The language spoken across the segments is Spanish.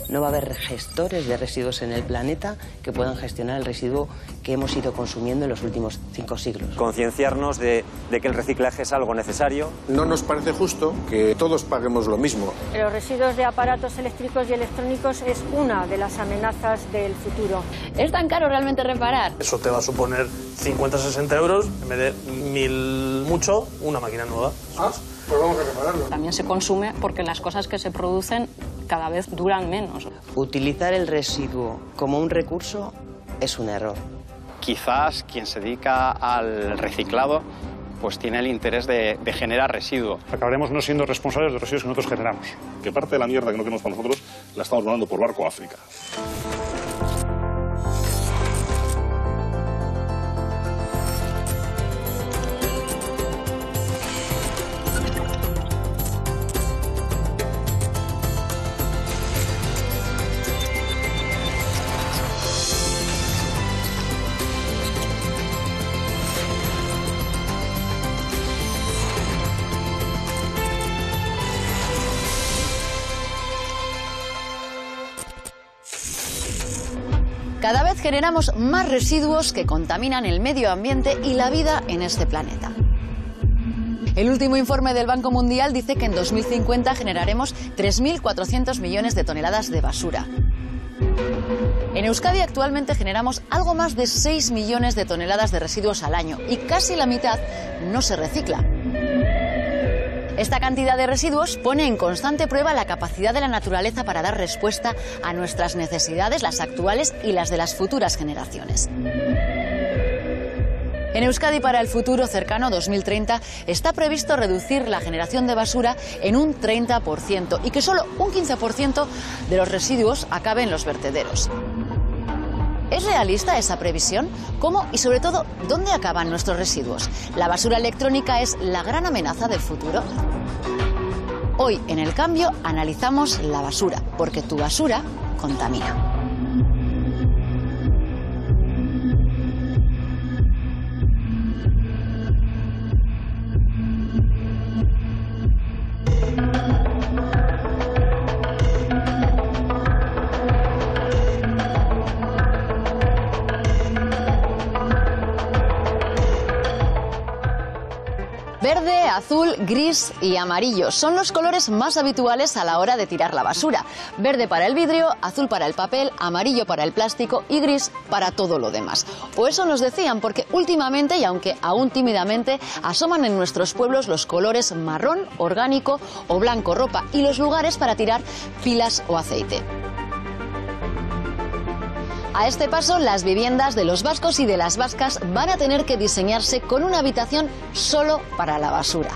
no va a haber gestores de residuos en el planeta que puedan gestionar el residuo que hemos ido consumiendo en los últimos 5 siglos. Concienciarnos de que el reciclaje es algo necesario. No nos parece justo que todos paguemos lo mismo. Los residuos de aparatos eléctricos y electrónicos es una de las amenazas del futuro. ¿Es tan caro realmente reparar? Eso te va a suponer 50-60 euros, en vez de 1000 mucho, una máquina nueva. Pues vamos a repararlo. También se consume porque las cosas que se producen cada vez duran menos. Utilizar el residuo como un recurso es un error. Quizás quien se dedica al reciclado pues tiene el interés de generar residuo. Acabaremos no siendo responsables de los residuos que nosotros generamos. Que parte de la mierda que no queremos para nosotros la estamos mandando por barco a África. Cada vez generamos más residuos que contaminan el medio ambiente y la vida en este planeta. El último informe del Banco Mundial dice que en 2050 generaremos 3.400 millones de toneladas de basura. En Euskadi actualmente generamos algo más de 6 millones de toneladas de residuos al año y casi la mitad no se recicla. Esta cantidad de residuos pone en constante prueba la capacidad de la naturaleza para dar respuesta a nuestras necesidades, las actuales y las de las futuras generaciones. En Euskadi, para el futuro cercano, 2030, está previsto reducir la generación de basura en un 30% y que solo un 15% de los residuos acabe en los vertederos. ¿Es realista esa previsión? ¿Cómo y, sobre todo, dónde acaban nuestros residuos? ¿La basura electrónica es la gran amenaza del futuro? Hoy, en El Cambio, analizamos la basura, porque tu basura contamina. Verde, azul, gris y amarillo son los colores más habituales a la hora de tirar la basura. Verde para el vidrio, azul para el papel, amarillo para el plástico y gris para todo lo demás. O eso nos decían, porque últimamente, y aunque aún tímidamente, asoman en nuestros pueblos los colores marrón, orgánico o blanco ropa y los lugares para tirar pilas o aceite. A este paso, las viviendas de los vascos y de las vascas van a tener que diseñarse con una habitación solo para la basura.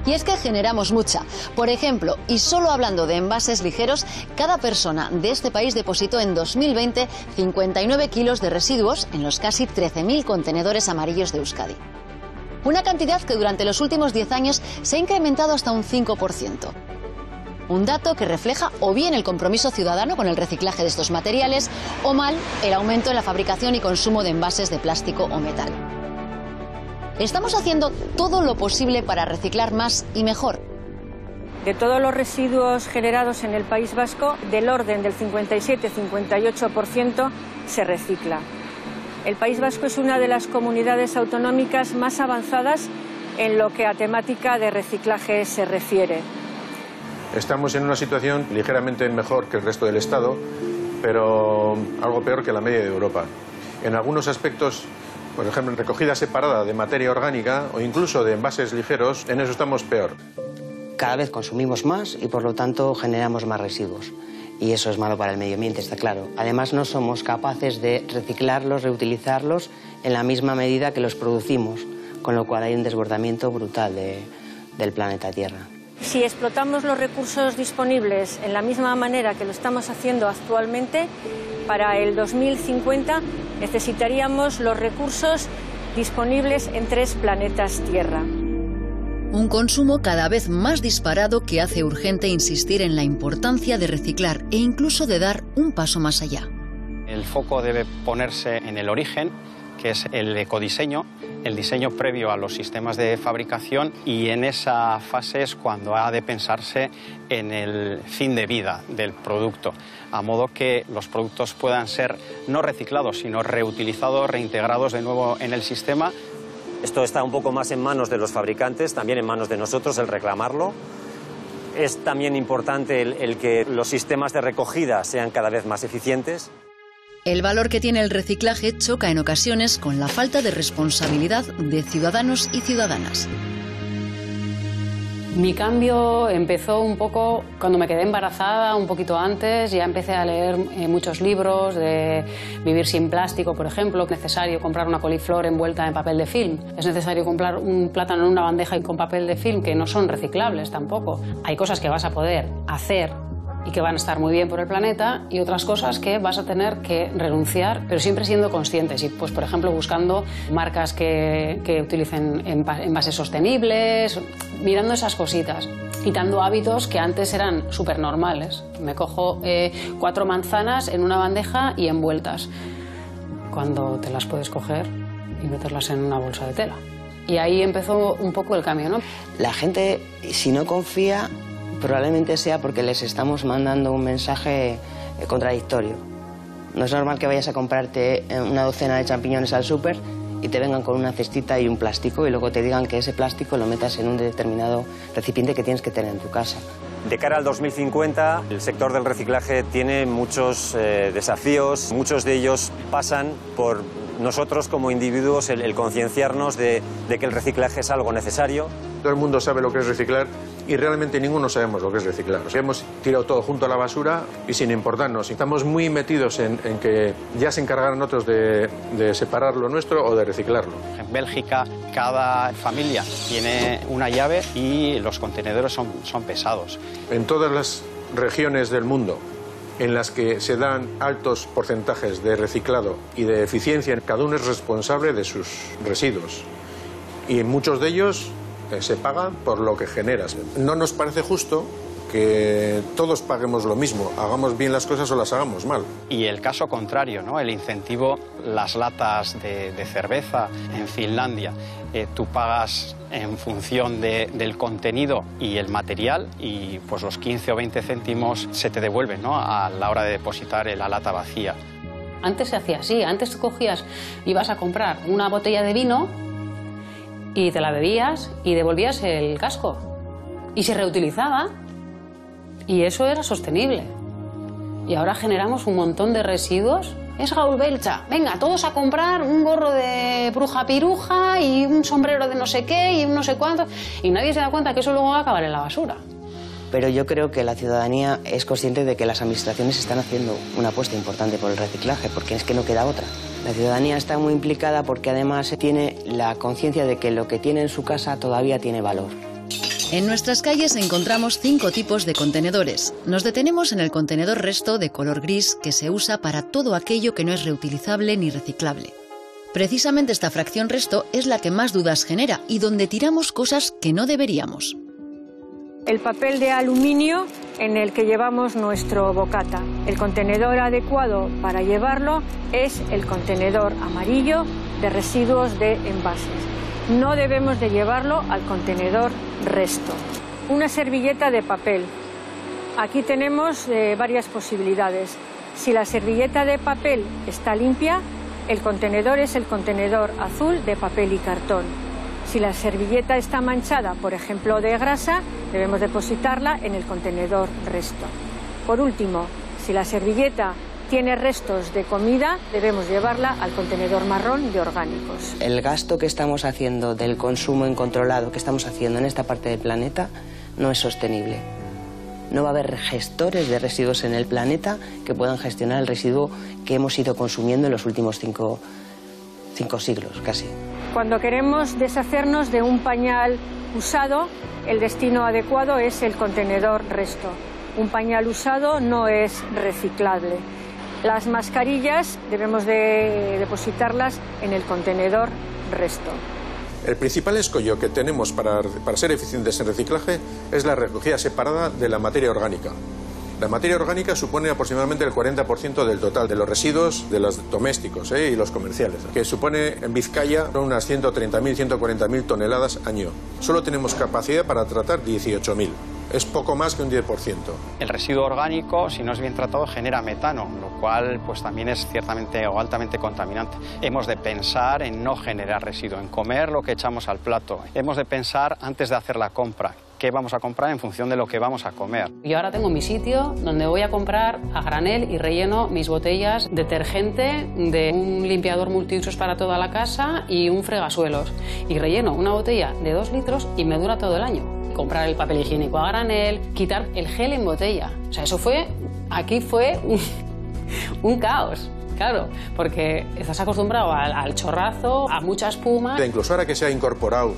Y es que generamos mucha. Por ejemplo, y solo hablando de envases ligeros, cada persona de este país depositó en 2020 59 kilos de residuos en los casi 13.000 contenedores amarillos de Euskadi. Una cantidad que durante los últimos 10 años se ha incrementado hasta un 5%. Un dato que refleja o bien el compromiso ciudadano con el reciclaje de estos materiales o mal el aumento en la fabricación y consumo de envases de plástico o metal. ¿Estamos haciendo todo lo posible para reciclar más y mejor? De todos los residuos generados en el País Vasco, del orden del 57-58% se recicla. El País Vasco es una de las comunidades autonómicas más avanzadas en lo que a temática de reciclaje se refiere. Estamos en una situación ligeramente mejor que el resto del Estado, pero algo peor que la media de Europa. En algunos aspectos, por ejemplo, en recogida separada de materia orgánica o incluso de envases ligeros, en eso estamos peor. Cada vez consumimos más y por lo tanto generamos más residuos. Y eso es malo para el medio ambiente, está claro. Además, no somos capaces de reciclarlos, reutilizarlos en la misma medida que los producimos, con lo cual hay un desbordamiento brutal del planeta Tierra. Si explotamos los recursos disponibles en la misma manera que lo estamos haciendo actualmente, para el 2050 necesitaríamos los recursos disponibles en 3 planetas Tierra. Un consumo cada vez más disparado que hace urgente insistir en la importancia de reciclar e incluso de dar un paso más allá. El foco debe ponerse en el origen, que es el ecodiseño, el diseño previo a los sistemas de fabricación, y en esa fase es cuando ha de pensarse en el fin de vida del producto, a modo que los productos puedan ser no reciclados, sino reutilizados, reintegrados de nuevo en el sistema. Esto está un poco más en manos de los fabricantes, también en manos de nosotros el reclamarlo. Es también importante el que los sistemas de recogida sean cada vez más eficientes. El valor que tiene el reciclaje choca en ocasiones con la falta de responsabilidad de ciudadanos y ciudadanas. Mi cambio empezó un poco cuando me quedé embarazada, un poquito antes. Ya empecé a leer muchos libros de vivir sin plástico, por ejemplo. Es necesario comprar una coliflor envuelta en papel de film. Es necesario comprar un plátano en una bandeja y con papel de film, que no son reciclables tampoco. Hay cosas que vas a poder hacer y que van a estar muy bien por el planeta, y otras cosas que vas a tener que renunciar, pero siempre siendo conscientes y, pues, por ejemplo, buscando marcas que utilicen envases sostenibles, mirando esas cositas, quitando hábitos que antes eran súper normales. Me cojo 4 manzanas en una bandeja y envueltas, cuando te las puedes coger y meterlas en una bolsa de tela. Y ahí empezó un poco el cambio, ¿no? La gente, si no confía, probablemente sea porque les estamos mandando un mensaje contradictorio. No es normal que vayas a comprarte una docena de champiñones al súper y te vengan con una cestita y un plástico, y luego te digan que ese plástico lo metas en un determinado recipiente que tienes que tener en tu casa. De cara al 2050, el sector del reciclaje tiene muchos desafíos. Muchos de ellos pasan por nosotros como individuos el concienciarnos de que el reciclaje es algo necesario. Todo el mundo sabe lo que es reciclar y realmente ninguno sabemos lo que es reciclar. O sea, hemos tirado todo junto a la basura y sin importarnos. Estamos muy metidos en que ya se encargarán otros de separar lo nuestro o de reciclarlo. En Bélgica cada familia tiene una llave y los contenedores son pesados. En todas las regiones del mundo en las que se dan altos porcentajes de reciclado y de eficiencia, cada uno es responsable de sus residuos. Y en muchos de ellos se paga por lo que generas. No nos parece justo que todos paguemos lo mismo, hagamos bien las cosas o las hagamos mal. Y el caso contrario, ¿no? El incentivo, las latas de cerveza en Finlandia. Tú pagas en función del contenido y el material, y pues los 15 o 20 céntimos se te devuelven, ¿no?, a la hora de depositar la lata vacía. Antes se hacía así, antes tú cogías, ibas a comprar una botella de vino y te la bebías y devolvías el casco. Y se reutilizaba y eso era sostenible. Y ahora generamos un montón de residuos. Es Raúl Belcha. Venga, todos a comprar un gorro de bruja piruja y un sombrero de no sé qué y un no sé cuánto. Y nadie se da cuenta que eso luego va a acabar en la basura. Pero yo creo que la ciudadanía es consciente de que las administraciones están haciendo una apuesta importante por el reciclaje, porque es que no queda otra. La ciudadanía está muy implicada porque además tiene la conciencia de que lo que tiene en su casa todavía tiene valor. En nuestras calles encontramos 5 tipos de contenedores. Nos detenemos en el contenedor resto de color gris, que se usa para todo aquello que no es reutilizable ni reciclable. Precisamente esta fracción resto es la que más dudas genera y donde tiramos cosas que no deberíamos. El papel de aluminio en el que llevamos nuestro bocata. El contenedor adecuado para llevarlo es el contenedor amarillo de residuos de envases. No debemos de llevarlo al contenedor resto. Una servilleta de papel. Aquí tenemos varias posibilidades. Si la servilleta de papel está limpia, el contenedor es el contenedor azul de papel y cartón. Si la servilleta está manchada, por ejemplo, de grasa, debemos depositarla en el contenedor resto. Por último, si la servilleta tiene restos de comida, debemos llevarla al contenedor marrón de orgánicos. El gasto que estamos haciendo del consumo incontrolado que estamos haciendo en esta parte del planeta no es sostenible. No va a haber gestores de residuos en el planeta que puedan gestionar el residuo que hemos ido consumiendo en los últimos cinco siglos, casi. Cuando queremos deshacernos de un pañal usado, el destino adecuado es el contenedor resto. Un pañal usado no es reciclable. Las mascarillas debemos de depositarlas en el contenedor resto. El principal escollo que tenemos para ser eficientes en reciclaje es la recogida separada de la materia orgánica. La materia orgánica supone aproximadamente el 40% del total de los residuos de los domésticos y los comerciales, que supone en Vizcaya unas 130.000, 140.000 toneladas año. Solo tenemos capacidad para tratar 18.000. Es poco más que un 10%. El residuo orgánico, si no es bien tratado, genera metano, lo cual pues también es ciertamente o altamente contaminante. Hemos de pensar en no generar residuo, en comer lo que echamos al plato. Hemos de pensar antes de hacer la compra. ¿Qué vamos a comprar en función de lo que vamos a comer? Yo ahora tengo mi sitio donde voy a comprar a granel y relleno mis botellas de detergente, de un limpiador multiusos para toda la casa y un fregasuelos. Y relleno una botella de 2 litros y me dura todo el año. Comprar el papel higiénico a granel, quitar el gel en botella. O sea, eso fue, aquí fue un caos. Claro, porque estás acostumbrado al chorrazo, a mucha espuma. Incluso ahora que se ha incorporado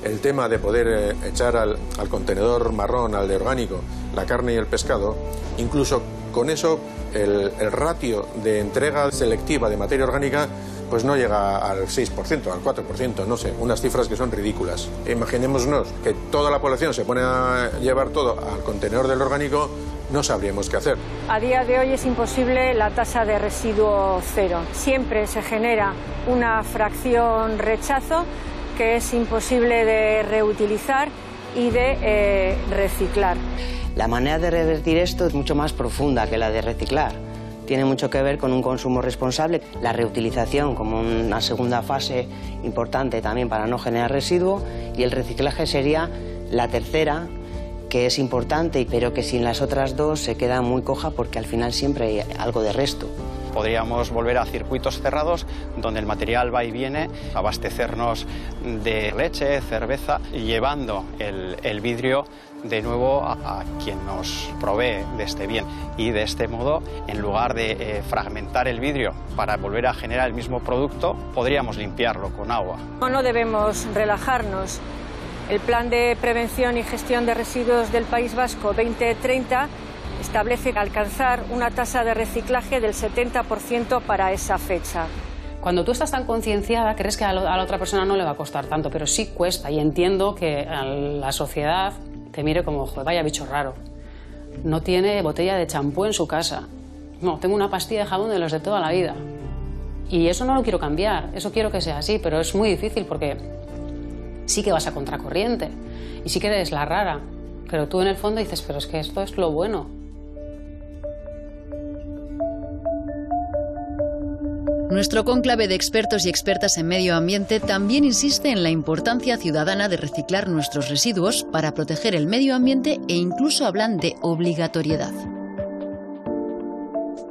el tema de poder echar al contenedor marrón, al de orgánico, la carne y el pescado, incluso con eso el ratio de entrega selectiva de materia orgánica pues no llega al 6%, al 4%, no sé, unas cifras que son ridículas. Imaginémonos que toda la población se pone a llevar todo al contenedor del orgánico, no sabríamos qué hacer. A día de hoy es imposible la tasa de residuo cero. Siempre se genera una fracción rechazo que es imposible de reutilizar y de reciclar. La manera de revertir esto es mucho más profunda que la de reciclar. Tiene mucho que ver con un consumo responsable, la reutilización como una segunda fase importante también para no generar residuo, y el reciclaje sería la tercera, que es importante, pero que sin las otras dos se queda muy coja porque al final siempre hay algo de resto. Podríamos volver a circuitos cerrados donde el material va y viene, abastecernos de leche, cerveza, llevando el vidrio de nuevo a quien nos provee de este bien. Y de este modo, en lugar de fragmentar el vidrio para volver a generar el mismo producto, podríamos limpiarlo con agua. No debemos relajarnos. El Plan de Prevención y Gestión de Residuos del País Vasco 2030 establece alcanzar una tasa de reciclaje del 70% para esa fecha. Cuando tú estás tan concienciada, crees que a la otra persona no le va a costar tanto, pero sí cuesta, y entiendo que a la sociedad te mire como, joder, vaya bicho raro. No tiene botella de champú en su casa. No, tengo una pastilla de jabón de los de toda la vida. Y eso no lo quiero cambiar, eso quiero que sea así, pero es muy difícil porque sí que vas a contracorriente y sí que eres la rara, pero tú en el fondo dices, pero es que esto es lo bueno. Nuestro cónclave de expertos y expertas en medio ambiente también insiste en la importancia ciudadana de reciclar nuestros residuos para proteger el medio ambiente e incluso hablan de obligatoriedad.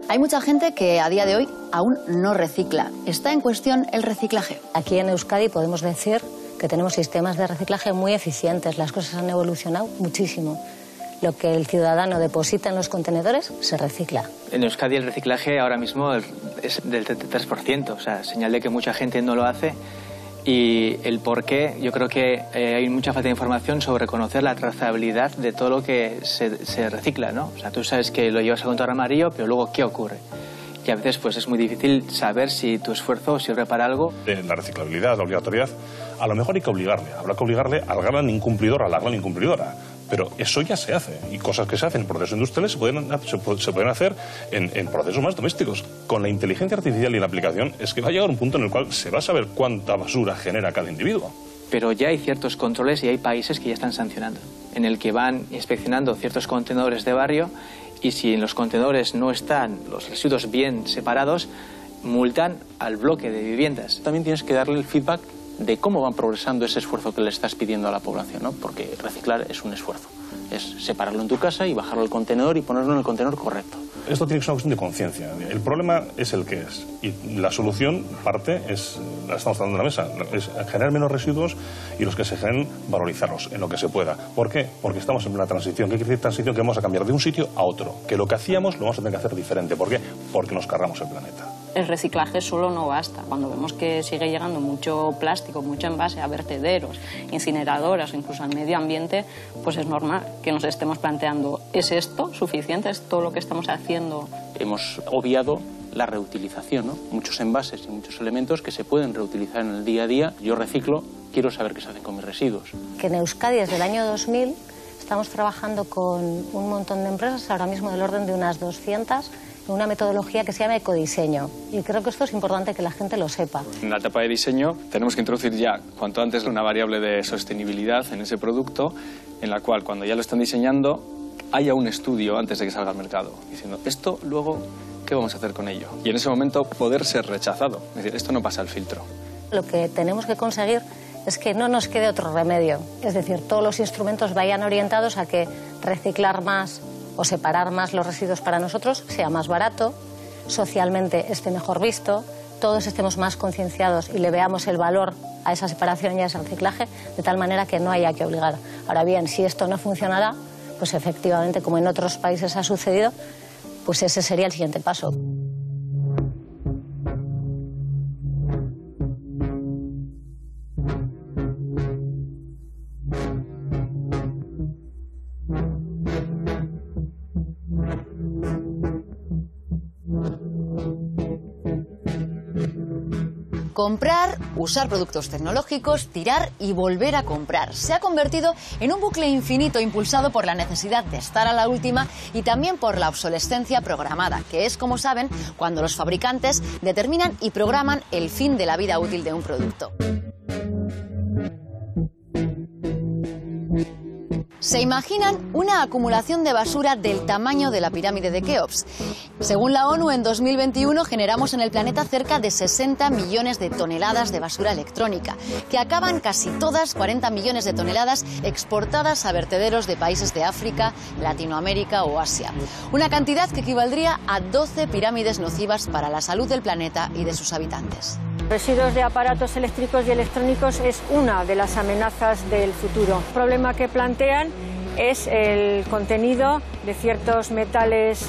Hay mucha gente que a día de hoy aún no recicla. ¿Está en cuestión el reciclaje? Aquí en Euskadi podemos decir que tenemos sistemas de reciclaje muy eficientes. Las cosas han evolucionado muchísimo. Lo que el ciudadano deposita en los contenedores se recicla. En Euskadi el reciclaje ahora mismo es del 33%, o sea, señal de que mucha gente no lo hace. Y el por qué, yo creo que hay mucha falta de información sobre conocer la trazabilidad de todo lo que se recicla, ¿no? O sea, tú sabes que lo llevas a contenedor amarillo, pero luego, ¿qué ocurre? Y a veces pues es muy difícil saber si tu esfuerzo sirve para algo. La reciclabilidad, la obligatoriedad, a lo mejor hay que obligarle. Habrá que obligarle al gran incumplidor, a la gran incumplidora. Pero eso ya se hace, y cosas que se hacen en procesos industriales se pueden hacer en procesos más domésticos. Con la inteligencia artificial y la aplicación es que va a llegar un punto en el cual se va a saber cuánta basura genera cada individuo. Pero ya hay ciertos controles y hay países que ya están sancionando, en el que van inspeccionando ciertos contenedores de barrio, y si en los contenedores no están los residuos bien separados, multan al bloque de viviendas. También tienes que darle el feedback de cómo van progresando ese esfuerzo que le estás pidiendo a la población, ¿no? Porque reciclar es un esfuerzo. Es separarlo en tu casa y bajarlo al contenedor y ponerlo en el contenedor correcto. Esto tiene que ser una cuestión de conciencia. El problema es el que es. Y la solución, la estamos dando en la mesa, es generar menos residuos y los que se generen, valorizarlos en lo que se pueda. ¿Por qué? Porque estamos en una transición. ¿Qué quiere decir transición? Que vamos a cambiar de un sitio a otro. Que lo que hacíamos lo vamos a tener que hacer diferente. ¿Por qué? Porque nos cargamos el planeta. El reciclaje solo no basta. Cuando vemos que sigue llegando mucho plástico, mucho envase a vertederos, incineradoras o incluso al medio ambiente, pues es normal que nos estemos planteando, ¿es esto suficiente? ¿Es todo lo que estamos haciendo? Hemos obviado la reutilización, ¿no? Muchos envases y muchos elementos que se pueden reutilizar en el día a día. Yo reciclo, quiero saber qué se hace con mis residuos. Que en Euskadi desde el año 2000 Estamos trabajando con un montón de empresas, ahora mismo del orden de unas 200, en una metodología que se llama ecodiseño. Y creo que esto es importante que la gente lo sepa. En la etapa de diseño tenemos que introducir ya cuanto antes una variable de sostenibilidad en ese producto, en la cual cuando ya lo están diseñando haya un estudio antes de que salga al mercado, diciendo esto luego, ¿qué vamos a hacer con ello? Y en ese momento poder ser rechazado, es decir, esto no pasa el filtro. Lo que tenemos que conseguir es que no nos quede otro remedio, es decir, todos los instrumentos vayan orientados a que reciclar más o separar más los residuos para nosotros sea más barato, socialmente esté mejor visto, todos estemos más concienciados y le veamos el valor a esa separación y a ese reciclaje, de tal manera que no haya que obligar. Ahora bien, si esto no funcionará, pues efectivamente, como en otros países ha sucedido, pues ese sería el siguiente paso. Comprar, usar productos tecnológicos, tirar y volver a comprar. Se ha convertido en un bucle infinito impulsado por la necesidad de estar a la última y también por la obsolescencia programada, que es, como saben, cuando los fabricantes determinan y programan el fin de la vida útil de un producto. ¿Se imaginan una acumulación de basura del tamaño de la pirámide de Keops? Según la ONU, en 2021 generamos en el planeta cerca de 60 millones de toneladas de basura electrónica, que acaban casi todas, 40 millones de toneladas, exportadas a vertederos de países de África, Latinoamérica o Asia. Una cantidad que equivaldría a 12 pirámides nocivas para la salud del planeta y de sus habitantes. Residuos de aparatos eléctricos y electrónicos es una de las amenazas del futuro. El problema que plantean es el contenido de ciertos metales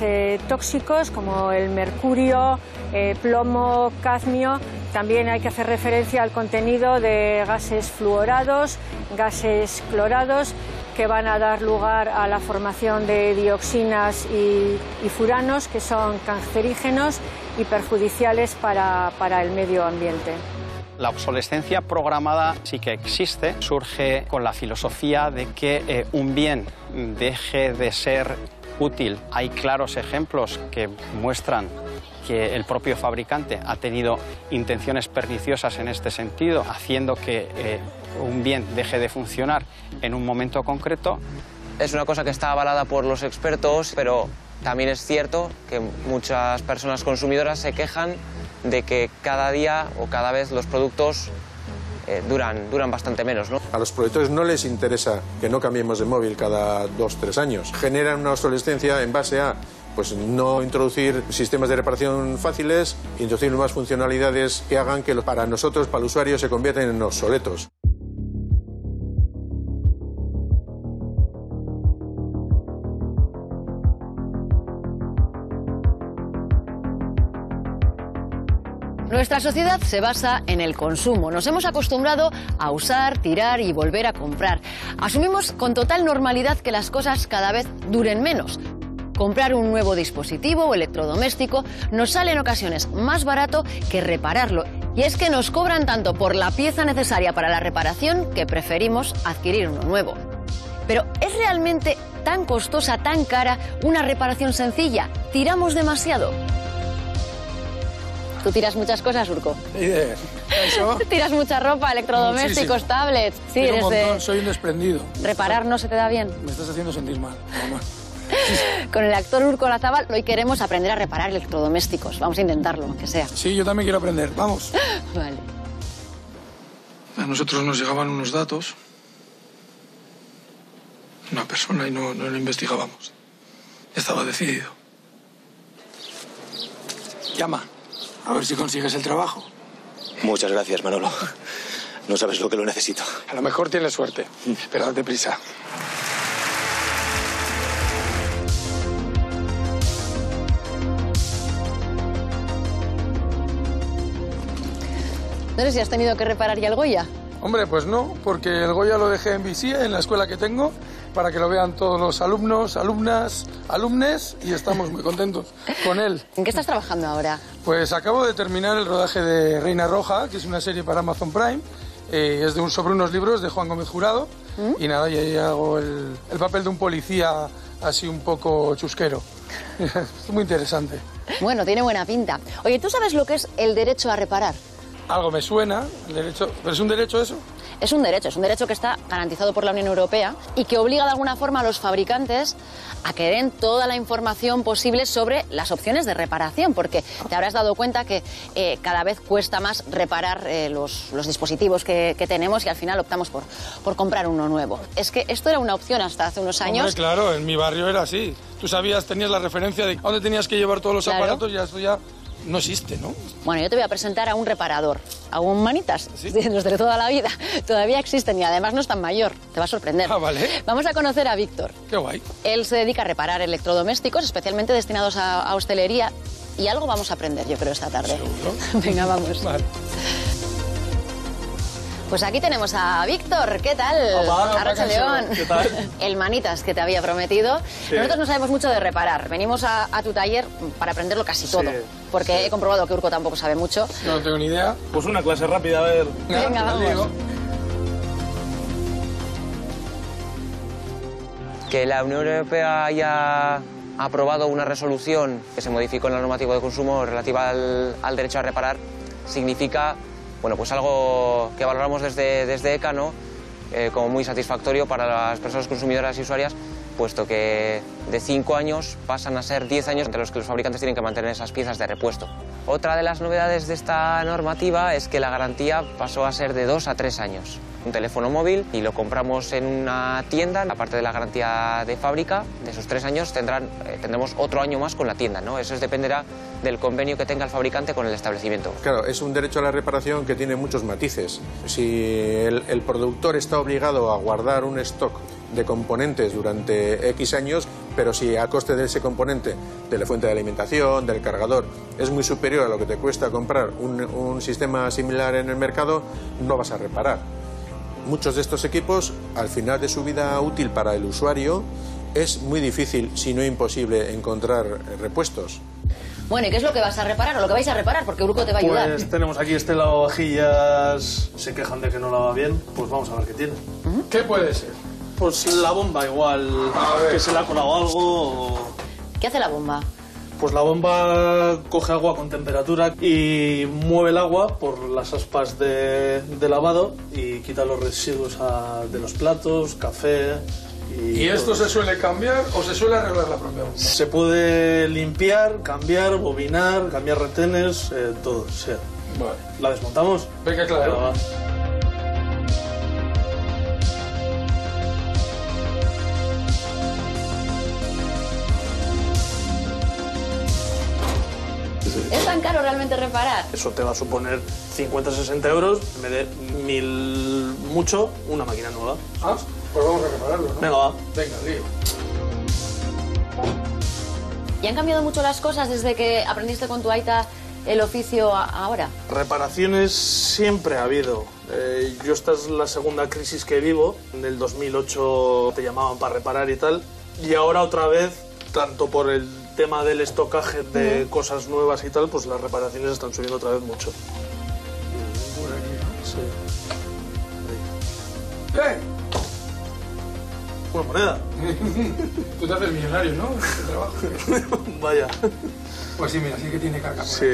tóxicos como el mercurio, plomo, cadmio. También hay que hacer referencia al contenido de gases fluorados, gases clorados, que van a dar lugar a la formación de dioxinas y furanos, que son cancerígenos y perjudiciales para el medio ambiente. La obsolescencia programada sí que existe, surge con la filosofía de que un bien deje de ser útil. Hay claros ejemplos que muestran que el propio fabricante ha tenido intenciones perniciosas en este sentido, haciendo que un bien deje de funcionar en un momento concreto. Es una cosa que está avalada por los expertos, pero también es cierto que muchas personas consumidoras se quejan de que cada día o cada vez los productos duran bastante menos, ¿no? A los productores no les interesa que no cambiemos de móvil cada 2-3 años. Generan una obsolescencia en base a pues no introducir sistemas de reparación fáciles, introducir nuevas funcionalidades que hagan que para nosotros, para el usuario, se conviertan en obsoletos. Nuestra sociedad se basa en el consumo. Nos hemos acostumbrado a usar, tirar y volver a comprar. Asumimos con total normalidad que las cosas cada vez duren menos. Comprar un nuevo dispositivo o electrodoméstico nos sale en ocasiones más barato que repararlo. Y es que nos cobran tanto por la pieza necesaria para la reparación que preferimos adquirir uno nuevo. Pero ¿es realmente tan costosa, tan cara una reparación sencilla? ¿Tiramos demasiado? ¿Tú tiras muchas cosas, Urco? ¿Eso? ¿Tiras mucha ropa, electrodomésticos, muchísimo. Tablets? Sí, Tiro eres un montón, de... soy un desprendido. ¿Reparar no se te da bien? Me estás haciendo sentir mal, mamá. Con el actor Urco Olazábal hoy queremos aprender a reparar electrodomésticos. Vamos a intentarlo, aunque sea. Sí, yo también quiero aprender. Vamos. Vale. A nosotros nos llegaban unos datos. Una persona y no lo investigábamos. Estaba decidido. Llama. A ver si consigues el trabajo. Muchas gracias, Manolo. No sabes lo que lo necesito. A lo mejor tienes suerte, pero date prisa. No sé si has tenido que reparar ya el Goya. Hombre, pues no, porque el Goya lo dejé en Visía, en la escuela que tengo, para que lo vean todos los alumnos, alumnas, alumnes, y estamos muy contentos con él. ¿En qué estás trabajando ahora? Pues acabo de terminar el rodaje de Reina Roja, que es una serie para Amazon Prime. Es sobre unos libros de Juan Gómez Jurado, y nada, y ahí hago el papel de un policía así un poco chusquero. Es muy interesante. Bueno, tiene buena pinta. Oye, ¿tú sabes lo que es el derecho a reparar? Algo me suena, el derecho... ¿Pero es un derecho eso? Es un derecho que está garantizado por la Unión Europea y que obliga de alguna forma a los fabricantes a que den toda la información posible sobre las opciones de reparación, porque te habrás dado cuenta que cada vez cuesta más reparar los dispositivos que tenemos y al final optamos por comprar uno nuevo. Es que esto era una opción hasta hace unos años. Hombre, claro, en mi barrio era así. Tú sabías, tenías la referencia de dónde tenías que llevar todos los aparatos y esto ya... No existe, ¿no? Bueno, yo te voy a presentar a un reparador, a un manitas, los de toda la vida. Todavía existen y además no es tan mayor, te va a sorprender. Ah, vale. Vamos a conocer a Víctor. Qué guay. Él se dedica a reparar electrodomésticos, especialmente destinados a hostelería, y algo vamos a aprender, yo creo, esta tarde. ¿Seguro? Venga, vamos. Vale. Pues aquí tenemos a Víctor, ¿qué tal? Arracha León. ¿Qué tal? El manitas que te había prometido. Sí. Nosotros no sabemos mucho de reparar. Venimos a tu taller para aprenderlo casi todo. Porque he comprobado que Urco tampoco sabe mucho. No tengo ni idea. Pues una clase rápida, a ver. Venga, vamos. Que la Unión Europea haya aprobado una resolución que se modificó en la normativa de consumo relativa al derecho a reparar significa, bueno, pues algo que valoramos desde ECA, ¿no? Como muy satisfactorio para las personas consumidoras y usuarias, puesto que de 5 años pasan a ser 10 años entre los que los fabricantes tienen que mantener esas piezas de repuesto. Otra de las novedades de esta normativa es que la garantía pasó a ser de 2 a 3 años. Un teléfono móvil y lo compramos en una tienda, aparte de la garantía de fábrica, de esos 3 años tendremos otro año más con la tienda, ¿no? Eso dependerá del convenio que tenga el fabricante con el establecimiento. Claro, es un derecho a la reparación que tiene muchos matices. Si el productor está obligado a guardar un stock de componentes durante X años, pero si a coste de ese componente, de la fuente de alimentación, del cargador, es muy superior a lo que te cuesta comprar un sistema similar en el mercado, no vas a reparar. Muchos de estos equipos, al final de su vida útil para el usuario, es muy difícil, si no imposible, encontrar repuestos. Bueno, ¿y qué es lo que vas a reparar o lo que vais a reparar? Porque Urco te va a ayudar. Pues tenemos aquí este lavavajillas, se quejan de que no lava bien, pues vamos a ver qué tiene. ¿Qué puede ser? Pues la bomba igual, que se le ha colado algo o... ¿Qué hace la bomba? Pues la bomba coge agua con temperatura y mueve el agua por las aspas de lavado y quita los residuos de los platos, café... ¿Y esto se suele cambiar o se suele arreglar la propia bomba? Se puede limpiar, cambiar, bobinar, cambiar retenes, todo, sí. Vale. ¿La desmontamos? Venga, claro. Va. ¿Es tan caro realmente reparar? Eso te va a suponer 50-60 euros, en vez de 1000 mucho, una máquina nueva. Ah, pues vamos a repararlo, ¿no? Venga, va. Venga, lío. ¿Y han cambiado mucho las cosas desde que aprendiste con tu aita el oficio ahora? Reparaciones siempre ha habido. Yo esta es la segunda crisis que vivo. En el 2008 te llamaban para reparar y tal. Y ahora otra vez, tanto por el tema del estocaje de cosas nuevas y tal, pues las reparaciones están subiendo otra vez mucho. Sí. ¿Qué? Una moneda. Tú te haces millonario, ¿no? De trabajo. Vaya. Pues sí, mira, sí que tiene caca. Sí,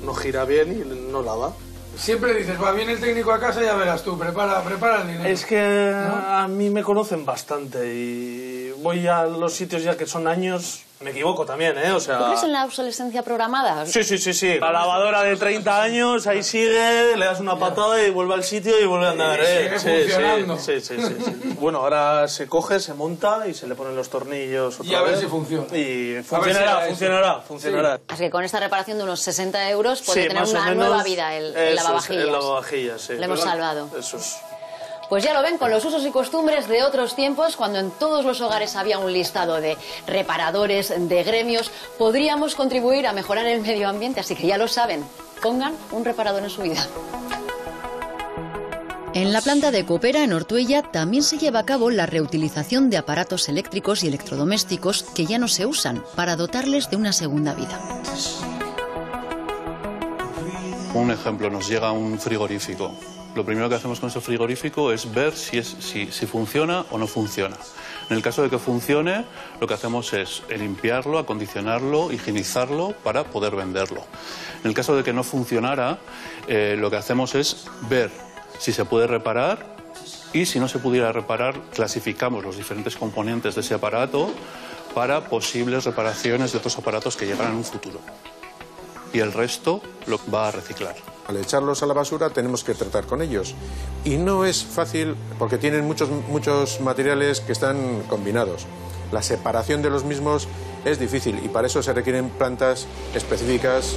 no gira bien y no lava. Siempre dices, va, viene el técnico a casa y ya verás tú, prepara el dinero. Es que a mí me conocen bastante y voy a los sitios ya que son años... Me equivoco también, ¿eh? O sea... ¿Tú crees en la obsolescencia programada? Sí. La lavadora de 30 años, ahí sigue, le das una patada y vuelve al sitio y vuelve a andar, ¿eh? Sigue funcionando. Sí. Bueno, ahora se coge, se monta y se le ponen los tornillos otra vez. Y a ver si funciona. Y funcionará. Así que con esta reparación de unos 60 euros puede tener más o una menos, nueva vida el lavavajillas. El lavavajillas, sí. Le hemos salvado. Eso es. Pues ya lo ven, con los usos y costumbres de otros tiempos, cuando en todos los hogares había un listado de reparadores, de gremios, podríamos contribuir a mejorar el medio ambiente, así que ya lo saben, pongan un reparador en su vida. En la planta de Coopera, en Ortuella, también se lleva a cabo la reutilización de aparatos eléctricos y electrodomésticos que ya no se usan, para dotarles de una segunda vida. Un ejemplo, nos llega un frigorífico. lo primero que hacemos con ese frigorífico es ver si funciona o no funciona. En el caso de que funcione, lo que hacemos es limpiarlo, acondicionarlo, higienizarlo para poder venderlo. En el caso de que no funcionara, lo que hacemos es ver si se puede reparar y si no se pudiera reparar, clasificamos los diferentes componentes de ese aparato para posibles reparaciones de otros aparatos que llegarán en un futuro. Y el resto lo va a reciclar. Al echarlos a la basura tenemos que tratar con ellos. Y no es fácil porque tienen muchos materiales que están combinados. La separación de los mismos es difícil y para eso se requieren plantas específicas.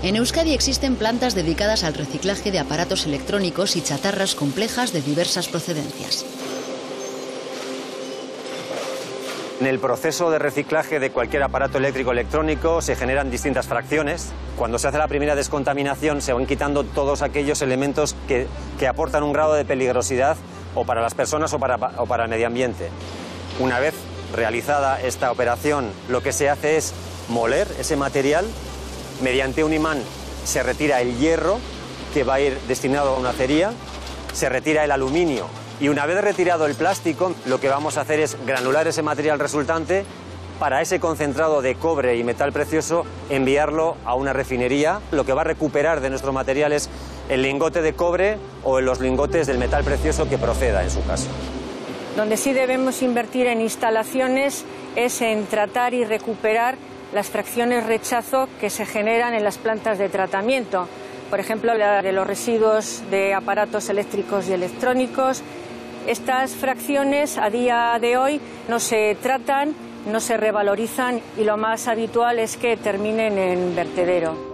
En Euskadi existen plantas dedicadas al reciclaje de aparatos electrónicos y chatarras complejas de diversas procedencias. En el proceso de reciclaje de cualquier aparato eléctrico o electrónico se generan distintas fracciones. Cuando se hace la primera descontaminación se van quitando todos aquellos elementos que aportan un grado de peligrosidad o para las personas o para el medio ambiente. Una vez realizada esta operación, lo que se hace es moler ese material. Mediante un imán se retira el hierro, que va a ir destinado a una acería, se retira el aluminio. Y una vez retirado el plástico, lo que vamos a hacer es granular ese material resultante para ese concentrado de cobre y metal precioso, enviarlo a una refinería. Lo que va a recuperar de nuestro material es el lingote de cobre o los lingotes del metal precioso que proceda en su caso. Donde sí debemos invertir en instalaciones es en tratar y recuperar las fracciones rechazo que se generan en las plantas de tratamiento. Por ejemplo, la de los residuos de aparatos eléctricos y electrónicos. Estas fracciones a día de hoy no se tratan, no se revalorizan y lo más habitual es que terminen en vertedero.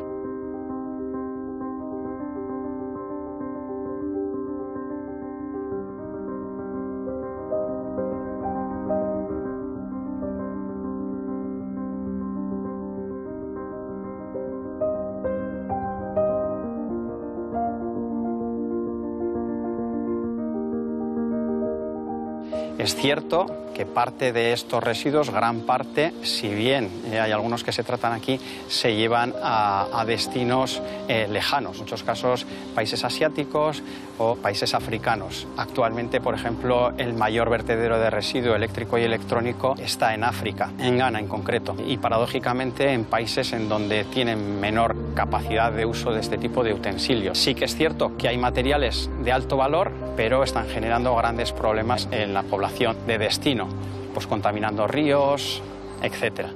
Es cierto que parte de estos residuos, gran parte, si bien hay algunos que se tratan aquí, se llevan a destinos lejanos, en muchos casos países asiáticos o países africanos. Actualmente, por ejemplo, el mayor vertedero de residuo eléctrico y electrónico está en África, en Ghana en concreto, y paradójicamente en países en donde tienen menor capacidad de uso de este tipo de utensilios. Sí que es cierto que hay materiales de alto valor, pero están generando grandes problemas en la población de destino, pues contaminando ríos, etcétera.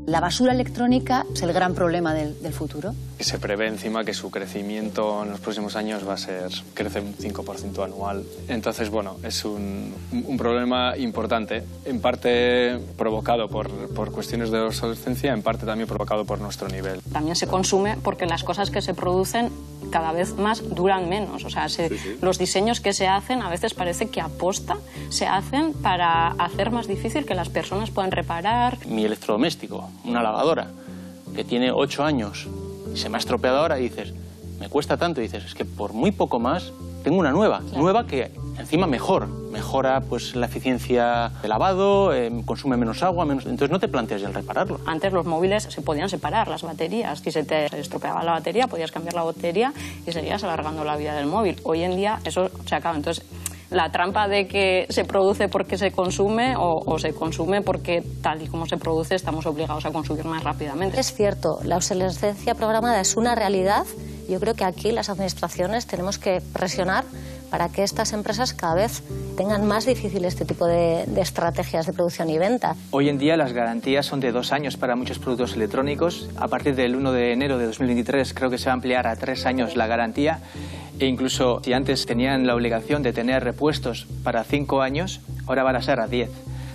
¿La basura electrónica es el gran problema del futuro? Se prevé encima que su crecimiento en los próximos años crece un 5% anual. Entonces, bueno, es un problema importante, en parte provocado por cuestiones de obsolescencia, en parte también provocado por nuestro nivel. También se consume porque las cosas que se producen cada vez más duran menos. O sea, los diseños que se hacen a veces parece que aposta se hacen para hacer más difícil que las personas puedan reparar. Mi electrodoméstico, una lavadora, que tiene 8 años y se me ha estropeado ahora, y dices, me cuesta tanto, y dices, es que por muy poco más tengo una nueva, claro. Nueva que encima mejora pues la eficiencia de lavado, consume menos agua, entonces no te planteas ya el repararlo. Antes los móviles se podían separar, las baterías, si se te estropeaba la batería podías cambiar la batería y seguías alargando la vida del móvil. Hoy en día eso se acaba, entonces la trampa de que se produce porque se consume o se consume porque tal y como se produce estamos obligados a consumir más rápidamente. Es cierto, la obsolescencia programada es una realidad. Yo creo que aquí las administraciones tenemos que presionar para que estas empresas cada vez tengan más difícil este tipo de estrategias de producción y venta. Hoy en día las garantías son de 2 años para muchos productos electrónicos. A partir del 1 de enero de 2023 creo que se va a ampliar a 3 años la garantía. E incluso si antes tenían la obligación de tener repuestos para 5 años, ahora van a ser a 10.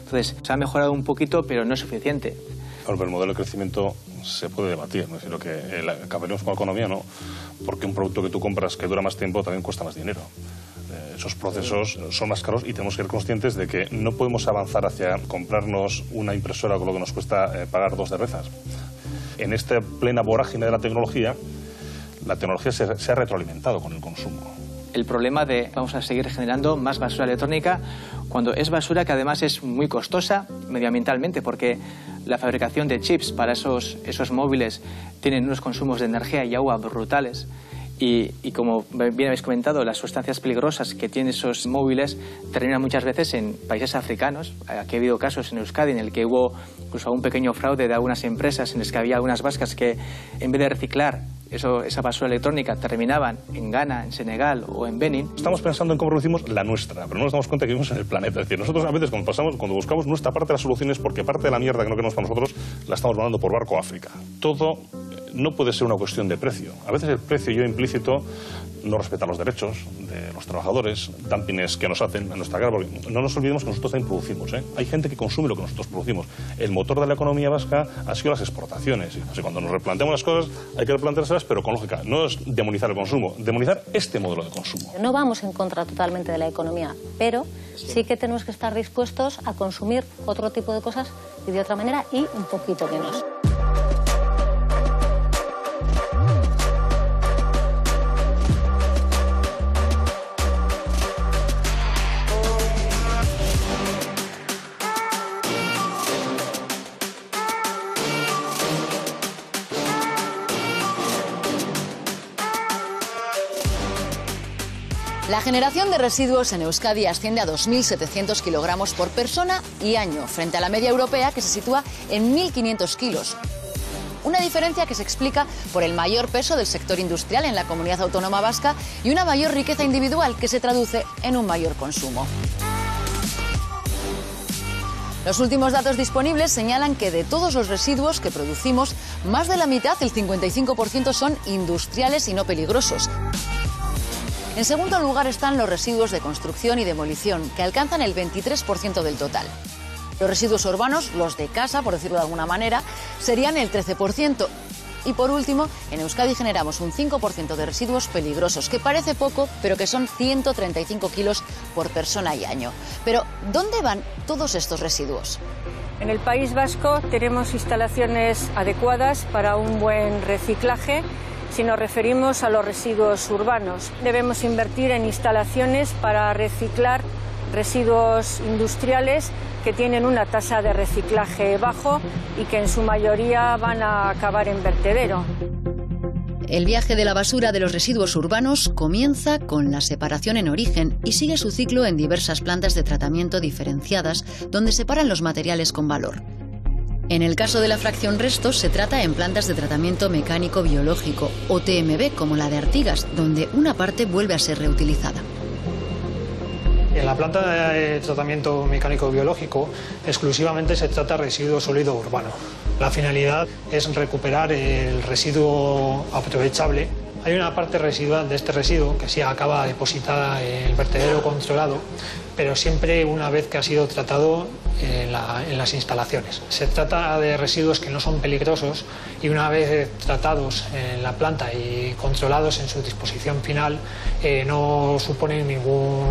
Entonces se ha mejorado un poquito, pero no es suficiente. Pero el modelo de crecimiento se puede debatir, ¿no? Es decir, lo que acabaremos con la economía, ¿no? Porque un producto que tú compras que dura más tiempo también cuesta más dinero. Esos procesos son más caros y tenemos que ser conscientes de que no podemos avanzar hacia comprarnos una impresora con lo que nos cuesta pagar 2 cervezas. En esta plena vorágine de la tecnología se ha retroalimentado con el consumo. el problema de vamos a seguir generando más basura electrónica cuando es basura que además es muy costosa medioambientalmente, porque la fabricación de chips para esos móviles tienen unos consumos de energía y agua brutales. Y como bien habéis comentado, las sustancias peligrosas que tienen esos móviles terminan muchas veces en países africanos. Aquí ha habido casos en Euskadi en el que hubo incluso un pequeño fraude de algunas empresas en las que había algunas vascas que en vez de reciclar esa basura electrónica terminaban en Ghana, en Senegal o en Benin. Estamos pensando en cómo reducimos la nuestra, pero no nos damos cuenta que vivimos en el planeta. Es decir, nosotros a veces cuando buscamos nuestra parte de las soluciones, porque parte de la mierda que no queremos para nosotros la estamos mandando por barco a África. Todo no puede ser una cuestión de precio. A veces el precio yo implícito no respeta los derechos de los trabajadores, dumpings que nos hacen en nuestra cara, porque no nos olvidemos que nosotros también producimos, ¿eh? Hay gente que consume lo que nosotros producimos. El motor de la economía vasca ha sido las exportaciones. O sea, cuando nos replanteamos las cosas hay que replanteárselas, pero con lógica. No es demonizar el consumo, demonizar este modelo de consumo. No vamos en contra totalmente de la economía, pero sí que tenemos que estar dispuestos a consumir otro tipo de cosas y de otra manera y un poquito menos. La generación de residuos en Euskadi asciende a 2.700 kilogramos por persona y año, frente a la media europea que se sitúa en 1.500 kilos. Una diferencia que se explica por el mayor peso del sector industrial en la comunidad autónoma vasca y una mayor riqueza individual que se traduce en un mayor consumo. Los últimos datos disponibles señalan que de todos los residuos que producimos, más de la mitad, el 55%, son industriales y no peligrosos. En segundo lugar están los residuos de construcción y demolición, que alcanzan el 23% del total. Los residuos urbanos, los de casa, por decirlo de alguna manera, serían el 13%. Y por último, en Euskadi generamos un 5% de residuos peligrosos, que parece poco, pero que son 135 kilos por persona y año. Pero, ¿dónde van todos estos residuos? En el País Vasco tenemos instalaciones adecuadas para un buen reciclaje. Si nos referimos a los residuos urbanos, debemos invertir en instalaciones para reciclar residuos industriales que tienen una tasa de reciclaje bajo y que en su mayoría van a acabar en vertedero. El viaje de la basura de los residuos urbanos comienza con la separación en origen y sigue su ciclo en diversas plantas de tratamiento diferenciadas donde separan los materiales con valor. En el caso de la fracción restos se trata en plantas de tratamiento mecánico biológico o TMB como la de Artigas, donde una parte vuelve a ser reutilizada. En la planta de tratamiento mecánico biológico exclusivamente se trata de residuo sólido urbano. La finalidad es recuperar el residuo aprovechable. Hay una parte residual de este residuo que sí acaba depositada en el vertedero controlado, pero siempre una vez que ha sido tratado en las instalaciones. Se trata de residuos que no son peligrosos y una vez tratados en la planta y controlados en su disposición final no suponen ningún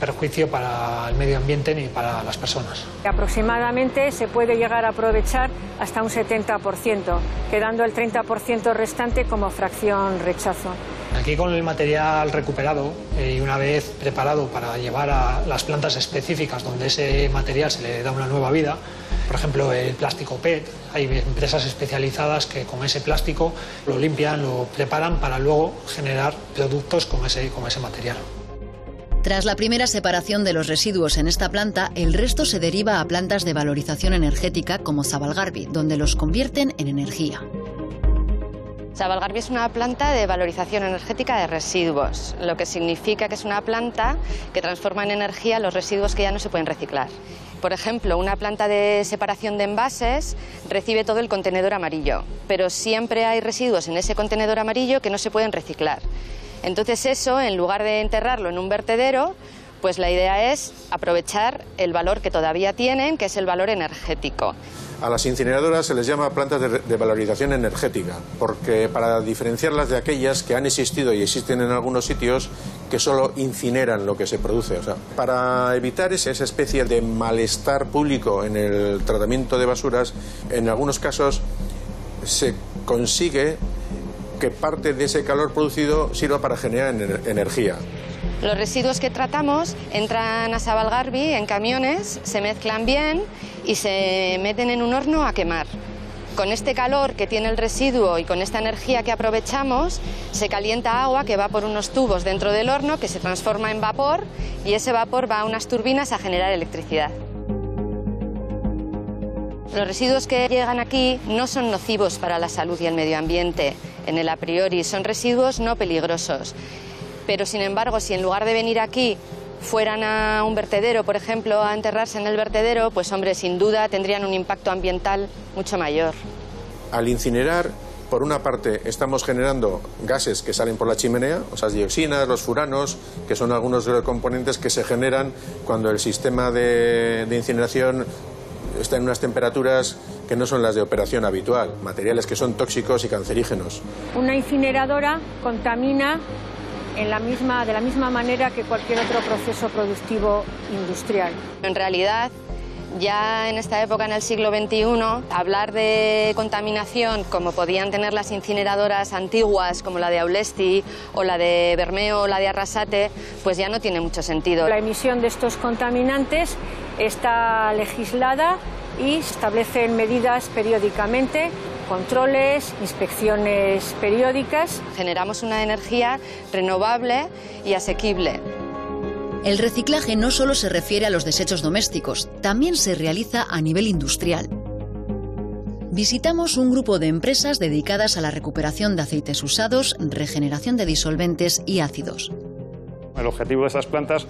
perjuicio para el medio ambiente ni para las personas. Aproximadamente se puede llegar a aprovechar hasta un 70%, quedando el 30% restante como fracción rechazo. Aquí con el material recuperado y una vez preparado para llevar a las plantas específicas donde ese material se le da una nueva vida, por ejemplo el plástico PET, hay empresas especializadas que con ese plástico lo limpian, lo preparan para luego generar productos con ese material. Tras la primera separación de los residuos en esta planta, el resto se deriva a plantas de valorización energética como Zabalgarbi, donde los convierten en energía. Zabalgarbi es una planta de valorización energética de residuos, lo que significa que es una planta que transforma en energía los residuos que ya no se pueden reciclar. Por ejemplo, una planta de separación de envases recibe todo el contenedor amarillo, pero siempre hay residuos en ese contenedor amarillo que no se pueden reciclar. Entonces eso, en lugar de enterrarlo en un vertedero, pues la idea es aprovechar el valor que todavía tienen, que es el valor energético. A las incineradoras se les llama plantas de valorización energética, porque para diferenciarlas de aquellas que han existido y existen en algunos sitios que solo incineran lo que se produce. O sea, para evitar esa especie de malestar público en el tratamiento de basuras, en algunos casos se consigue que parte de ese calor producido sirva para generar energía. Los residuos que tratamos entran a Sabalgarbi en camiones, se mezclan bien y se meten en un horno a quemar. Con este calor que tiene el residuo y con esta energía que aprovechamos, se calienta agua que va por unos tubos dentro del horno que se transforma en vapor y ese vapor va a unas turbinas a generar electricidad. Los residuos que llegan aquí no son nocivos para la salud y el medio ambiente en el a priori, son residuos no peligrosos. Pero sin embargo, si en lugar de venir aquí fueran a un vertedero, por ejemplo, a enterrarse en el vertedero, pues hombre, sin duda tendrían un impacto ambiental mucho mayor. Al incinerar, por una parte, estamos generando gases que salen por la chimenea, o sea, las dioxinas, los furanos, que son algunos de los componentes que se generan cuando el sistema de incineración está en unas temperaturas que no son las de operación habitual, materiales que son tóxicos y cancerígenos. Una incineradora contamina de la misma manera que cualquier otro proceso productivo industrial. En realidad, ya en esta época, en el siglo XXI, hablar de contaminación como podían tener las incineradoras antiguas como la de Aulesti o la de Bermeo o la de Arrasate, pues ya no tiene mucho sentido. La emisión de estos contaminantes está legislada y se establecen medidas periódicamente, controles, inspecciones periódicas. Generamos una energía renovable y asequible. El reciclaje no solo se refiere a los desechos domésticos, también se realiza a nivel industrial. Visitamos un grupo de empresas dedicadas a la recuperación de aceites usados, regeneración de disolventes y ácidos. El objetivo de estas plantas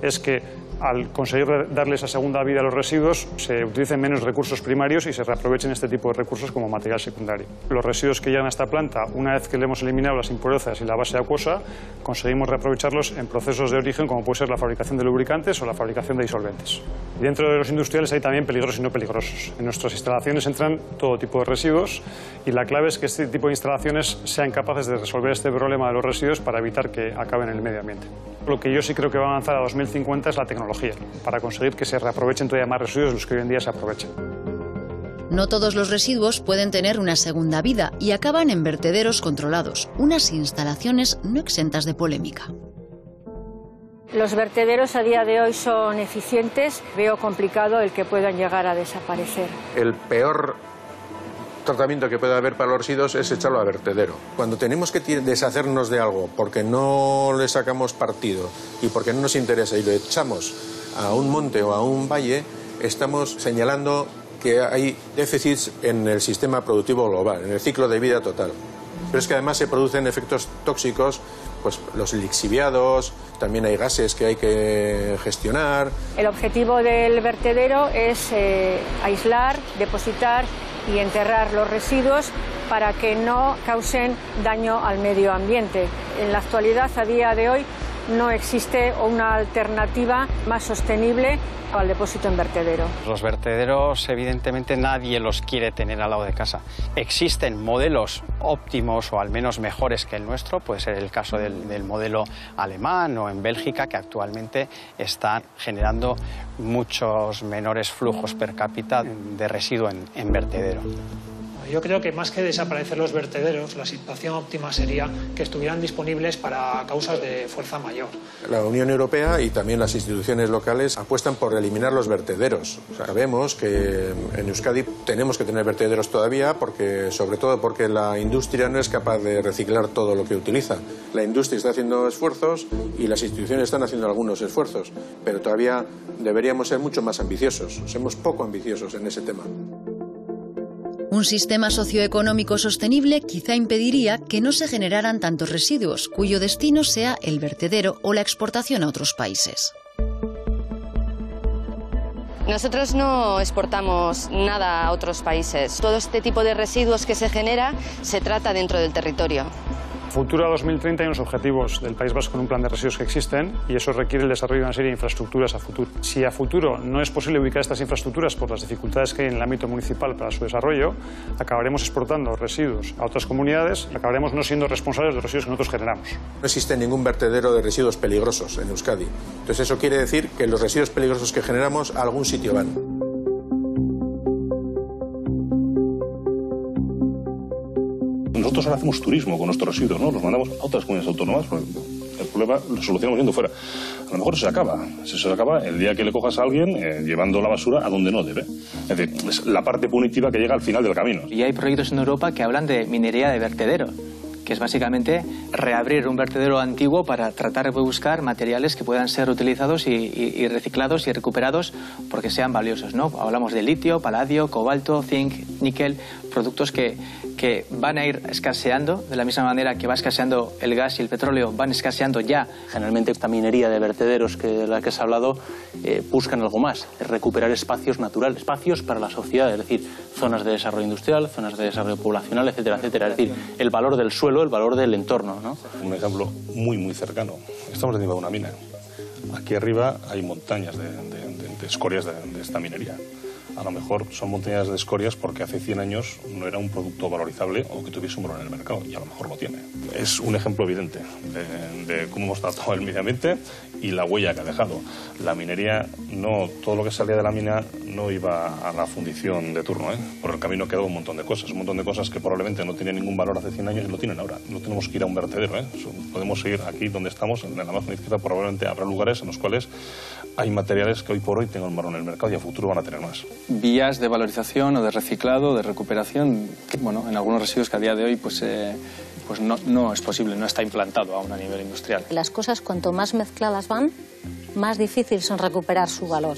es que al conseguir darle esa segunda vida a los residuos se utilicen menos recursos primarios y se reaprovechen este tipo de recursos como material secundario. Los residuos que llegan a esta planta, una vez que le hemos eliminado las impurezas y la base acuosa, conseguimos reaprovecharlos en procesos de origen como puede ser la fabricación de lubricantes o la fabricación de disolventes. Dentro de los industriales hay también peligrosos y no peligrosos. En nuestras instalaciones entran todo tipo de residuos y la clave es que este tipo de instalaciones sean capaces de resolver este problema de los residuos para evitar que acaben en el medio ambiente. Lo que yo sí creo que va a avanzar a 2050 es la tecnología, para conseguir que se reaprovechen todavía más residuos de los que hoy en día se aprovechan. No todos los residuos pueden tener una segunda vida y acaban en vertederos controlados, unas instalaciones no exentas de polémica. Los vertederos a día de hoy son eficientes, veo complicado el que puedan llegar a desaparecer. El peor tratamiento que puede haber para los residuos es echarlo a vertedero. Cuando tenemos que deshacernos de algo porque no le sacamos partido y porque no nos interesa y lo echamos a un monte o a un valle, estamos señalando que hay déficits en el sistema productivo global, en el ciclo de vida total. Pero es que además se producen efectos tóxicos, pues los lixiviados, también hay gases que hay que gestionar. El objetivo del vertedero es aislar, depositar y enterrar los residuos para que no causen daño al medio ambiente. En la actualidad, a día de hoy, no existe una alternativa más sostenible al depósito en vertedero. Los vertederos, evidentemente, nadie los quiere tener al lado de casa. Existen modelos óptimos o al menos mejores que el nuestro, puede ser el caso del modelo alemán o en Bélgica, que actualmente están generando muchos menores flujos per cápita de residuo en vertedero. Yo creo que más que desaparecer los vertederos, la situación óptima sería que estuvieran disponibles para causas de fuerza mayor. La Unión Europea y también las instituciones locales apuestan por eliminar los vertederos. O sea, sabemos que en Euskadi tenemos que tener vertederos todavía, sobre todo porque la industria no es capaz de reciclar todo lo que utiliza. La industria está haciendo esfuerzos y las instituciones están haciendo algunos esfuerzos, pero todavía deberíamos ser mucho más ambiciosos. Somos poco ambiciosos en ese tema. Un sistema socioeconómico sostenible quizá impediría que no se generaran tantos residuos, cuyo destino sea el vertedero o la exportación a otros países. Nosotros no exportamos nada a otros países. Todo este tipo de residuos que se genera se trata dentro del territorio. Futuro a 2030 hay unos objetivos del País Vasco en un plan de residuos que existen y eso requiere el desarrollo de una serie de infraestructuras a futuro. Si a futuro no es posible ubicar estas infraestructuras por las dificultades que hay en el ámbito municipal para su desarrollo, acabaremos exportando residuos a otras comunidades y acabaremos no siendo responsables de los residuos que nosotros generamos. No existe ningún vertedero de residuos peligrosos en Euskadi. Entonces eso quiere decir que los residuos peligrosos que generamos a algún sitio van. Nosotros nosotros ahora hacemos turismo con nuestros residuos, ¿no? Los mandamos a otras comunidades autónomas. El problema lo solucionamos yendo fuera. A lo mejor se acaba el día que le cojas a alguien llevando la basura a donde no debe. Es decir, es la parte punitiva que llega al final del camino. Y hay proyectos en Europa que hablan de minería de vertedero, que es básicamente reabrir un vertedero antiguo para tratar de buscar materiales que puedan ser utilizados y reciclados y recuperados porque sean valiosos, ¿no? Hablamos de litio, paladio, cobalto, zinc, níquel, productos que van a ir escaseando de la misma manera que va escaseando el gas y el petróleo, van escaseando ya. Generalmente esta minería de vertederos de la que se ha hablado buscan algo más, es recuperar espacios naturales, espacios para la sociedad, es decir, zonas de desarrollo industrial, zonas de desarrollo poblacional, etcétera, etcétera. Es decir, el valor del suelo, el valor del entorno, ¿no? Un ejemplo muy cercano. Estamos encima de una mina. Aquí arriba hay montañas de escorias de esta minería. A lo mejor son montañas de escorias porque hace 100 años no era un producto valorizable o que tuviese un valor en el mercado, y a lo mejor lo tiene. Es un ejemplo evidente de cómo hemos tratado el medio ambiente y la huella que ha dejado. La minería, no todo lo que salía de la mina no iba a la fundición de turno, Por el camino quedó un montón de cosas que probablemente no tenían ningún valor hace 100 años y lo tienen ahora. No tenemos que ir a un vertedero, Podemos seguir aquí donde estamos, en la margen izquierda. Probablemente habrá lugares en los cuales hay materiales que hoy por hoy tengan valor en el mercado y a futuro van a tener más. Vías de valorización o de reciclado, de recuperación, bueno, en algunos residuos que a día de hoy pues no es posible, no está implantado aún a nivel industrial. Las cosas cuanto más mezcladas van, más difícil son recuperar su valor.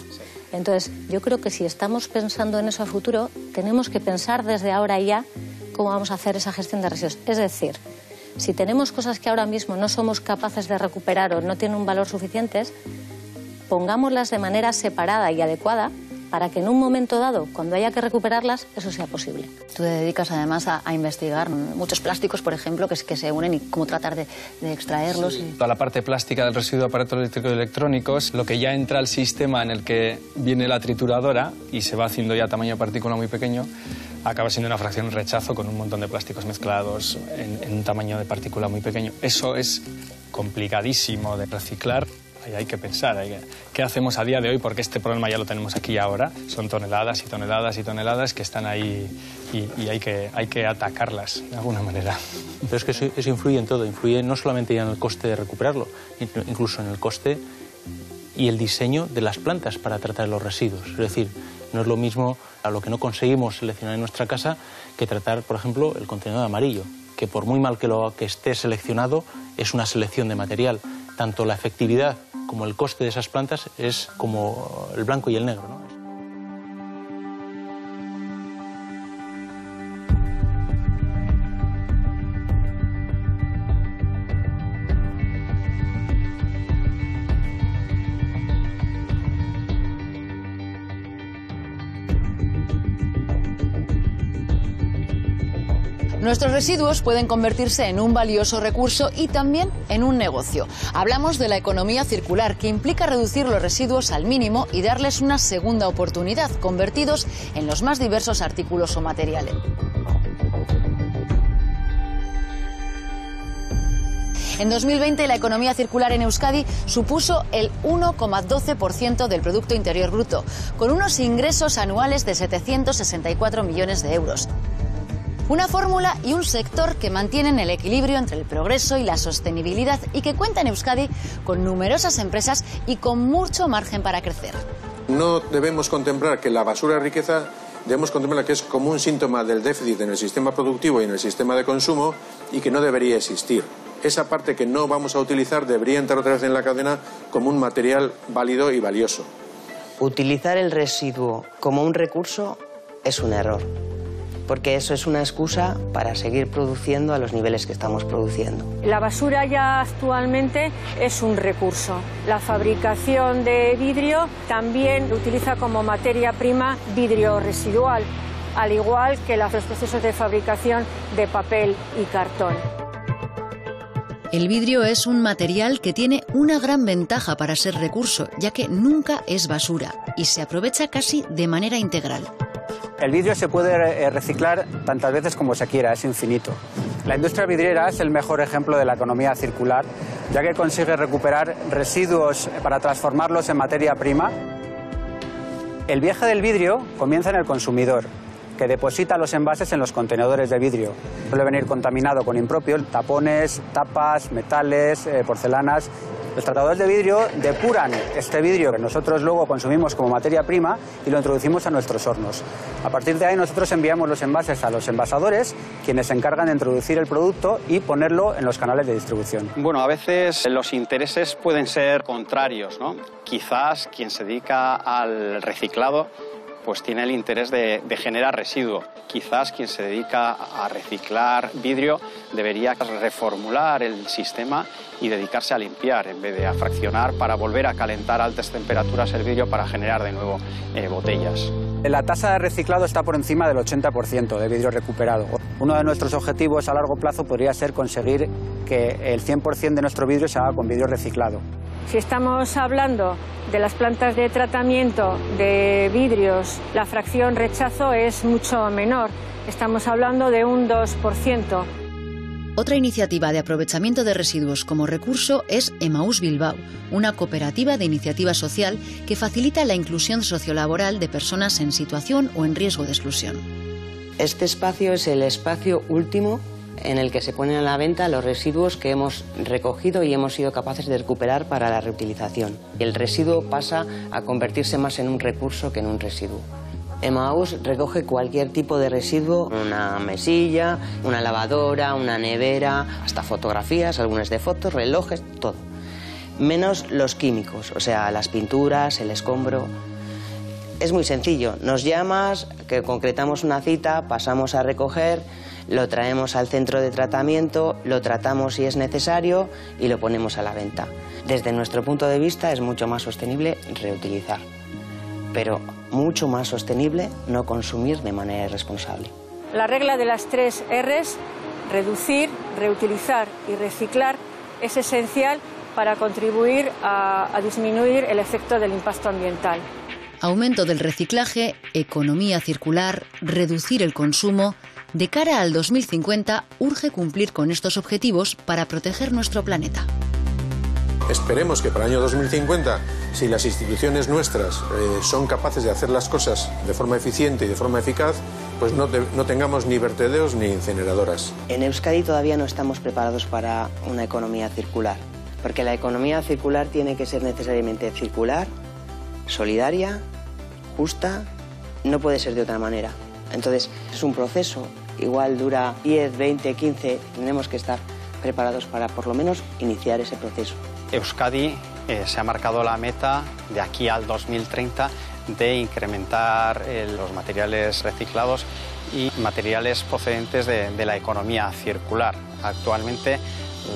Entonces, yo creo que si estamos pensando en eso a futuro, tenemos que pensar desde ahora ya cómo vamos a hacer esa gestión de residuos. Es decir, si tenemos cosas que ahora mismo no somos capaces de recuperar o no tienen un valor suficiente, pongámoslas de manera separada y adecuada para que en un momento dado, cuando haya que recuperarlas, eso sea posible. Tú te dedicas además a investigar muchos plásticos, por ejemplo, que se unen y cómo tratar de extraerlos. Sí. Toda la parte plástica del residuo de aparatos eléctricos y electrónicos, lo que ya entra al sistema en el que viene la trituradora y se va haciendo ya tamaño de partícula muy pequeño, acaba siendo una fracción de rechazo con un montón de plásticos mezclados en un tamaño de partícula muy pequeño. Eso es complicadísimo de reciclar. Hay que pensar, ¿qué hacemos a día de hoy? Porque este problema ya lo tenemos aquí ahora. Son toneladas y toneladas y toneladas que están ahí y hay que atacarlas de alguna manera. Pero es que eso influye en todo, influye no solamente ya en el coste de recuperarlo, incluso en el coste y el diseño de las plantas para tratar los residuos. Es decir, no es lo mismo a lo que no conseguimos seleccionar en nuestra casa que tratar, por ejemplo, el contenedor amarillo, que por muy mal que esté seleccionado, es una selección de material. Tanto la efectividad como el coste de esas plantas es como el blanco y el negro, ¿no? Nuestros residuos pueden convertirse en un valioso recurso y también en un negocio. Hablamos de la economía circular, que implica reducir los residuos al mínimo y darles una segunda oportunidad, convertidos en los más diversos artículos o materiales. En 2020, la economía circular en Euskadi supuso el 1,12% del Producto Interior Bruto, con unos ingresos anuales de 764 millones de euros. Una fórmula y un sector que mantienen el equilibrio entre el progreso y la sostenibilidad y que cuenta en Euskadi con numerosas empresas y con mucho margen para crecer. No debemos contemplar que la basura es riqueza, debemos contemplar que es como un síntoma del déficit en el sistema productivo y en el sistema de consumo y que no debería existir. Esa parte que no vamos a utilizar debería entrar otra vez en la cadena como un material válido y valioso. Utilizar el residuo como un recurso es un error, porque eso es una excusa para seguir produciendo a los niveles que estamos produciendo. La basura ya actualmente es un recurso. La fabricación de vidrio también utiliza como materia prima vidrio residual, al igual que los procesos de fabricación de papel y cartón. El vidrio es un material que tiene una gran ventaja para ser recurso, ya que nunca es basura y se aprovecha casi de manera integral. El vidrio se puede reciclar tantas veces como se quiera, es infinito. La industria vidriera es el mejor ejemplo de la economía circular, ya que consigue recuperar residuos para transformarlos en materia prima. El viaje del vidrio comienza en el consumidor, que deposita los envases en los contenedores de vidrio. Suele venir contaminado con impropio, tapones, tapas, metales, porcelanas. Los tratadores de vidrio depuran este vidrio que nosotros luego consumimos como materia prima y lo introducimos a nuestros hornos. A partir de ahí nosotros enviamos los envases a los envasadores, quienes se encargan de introducir el producto y ponerlo en los canales de distribución. Bueno, a veces los intereses pueden ser contrarios, ¿no? Quizás quien se dedica al reciclado pues tiene el interés de generar residuo. Quizás quien se dedica a reciclar vidrio debería reformular el sistema y dedicarse a limpiar en vez de a fraccionar para volver a calentar a altas temperaturas el vidrio para generar de nuevo botellas. La tasa de reciclado está por encima del 80% de vidrio recuperado. Uno de nuestros objetivos a largo plazo podría ser conseguir que el 100% de nuestro vidrio se haga con vidrio reciclado. Si estamos hablando de las plantas de tratamiento de vidrios, la fracción rechazo es mucho menor. Estamos hablando de un 2%. Otra iniciativa de aprovechamiento de residuos como recurso es Emaús Bilbao, una cooperativa de iniciativa social que facilita la inclusión sociolaboral de personas en situación o en riesgo de exclusión. Este espacio es el espacio último en el que se ponen a la venta los residuos que hemos recogido y hemos sido capaces de recuperar para la reutilización. El residuo pasa a convertirse más en un recurso que en un residuo. Emaús recoge cualquier tipo de residuo, una mesilla, una lavadora, una nevera, hasta fotografías, álbumes de fotos, relojes, todo. Menos los químicos, o sea, las pinturas, el escombro. Es muy sencillo, nos llamas, que concretamos una cita, pasamos a recoger, lo traemos al centro de tratamiento, lo tratamos si es necesario y lo ponemos a la venta. Desde nuestro punto de vista es mucho más sostenible reutilizar, pero mucho más sostenible no consumir de manera irresponsable. La regla de las 3 Rs, reducir, reutilizar y reciclar, es esencial para contribuir a disminuir el efecto del impacto ambiental. Aumento del reciclaje, economía circular, reducir el consumo. De cara al 2050, urge cumplir con estos objetivos para proteger nuestro planeta. Esperemos que para el año 2050, si las instituciones nuestras son capaces de hacer las cosas de forma eficiente y de forma eficaz, pues no tengamos ni vertederos ni incineradoras. En Euskadi todavía no estamos preparados para una economía circular, porque la economía circular tiene que ser necesariamente circular, solidaria, justa, no puede ser de otra manera. Entonces, es un proceso, igual dura 10, 20, 15, tenemos que estar preparados para por lo menos iniciar ese proceso. Euskadi se ha marcado la meta de aquí al 2030 de incrementar los materiales reciclados y materiales procedentes de la economía circular. Actualmente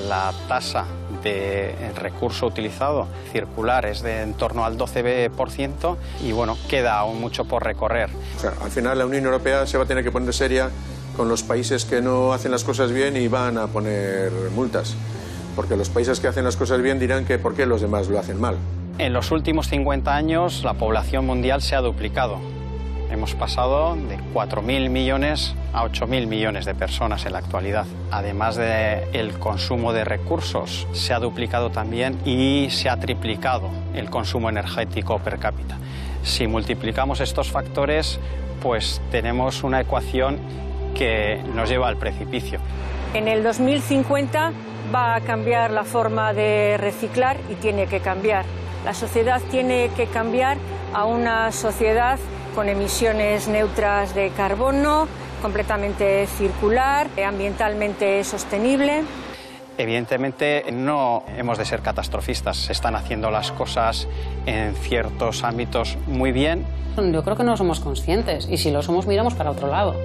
la tasa de recurso utilizado circular es de en torno al 12% y bueno, queda aún mucho por recorrer. O sea, al final la Unión Europea se va a tener que poner seria con los países que no hacen las cosas bien y van a poner multas, porque los países que hacen las cosas bien dirán que por qué los demás lo hacen mal. En los últimos 50 años la población mundial se ha duplicado. Hemos pasado de 4.000 millones a 8.000 millones de personas en la actualidad. Además del consumo de recursos, se ha duplicado también y se ha triplicado el consumo energético per cápita. Si multiplicamos estos factores, pues tenemos una ecuación que nos lleva al precipicio. En el 2050 va a cambiar la forma de reciclar y tiene que cambiar. La sociedad tiene que cambiar a una sociedad con emisiones neutras de carbono, completamente circular, ambientalmente sostenible. Evidentemente no hemos de ser catastrofistas, se están haciendo las cosas en ciertos ámbitos muy bien. Yo creo que no somos conscientes y si lo somos miramos para otro lado.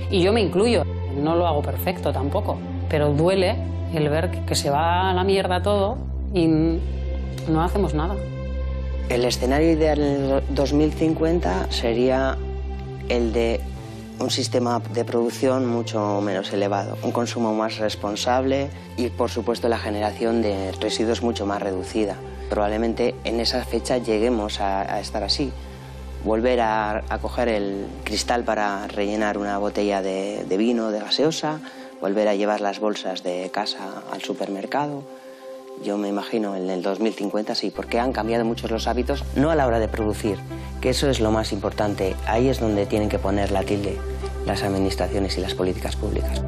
Y yo me incluyo, no lo hago perfecto tampoco, pero duele el ver que se va a la mierda todo y no hacemos nada. El escenario ideal en el 2050 sería el de un sistema de producción mucho menos elevado, un consumo más responsable y, por supuesto, la generación de residuos mucho más reducida. Probablemente en esa fecha lleguemos a estar así. Volver a coger el cristal para rellenar una botella de vino, de gaseosa, volver a llevar las bolsas de casa al supermercado. Yo me imagino en el 2050 sí, porque han cambiado muchos los hábitos, no a la hora de producir, que eso es lo más importante. Ahí es donde tienen que poner la tilde. las administraciones y las políticas públicas.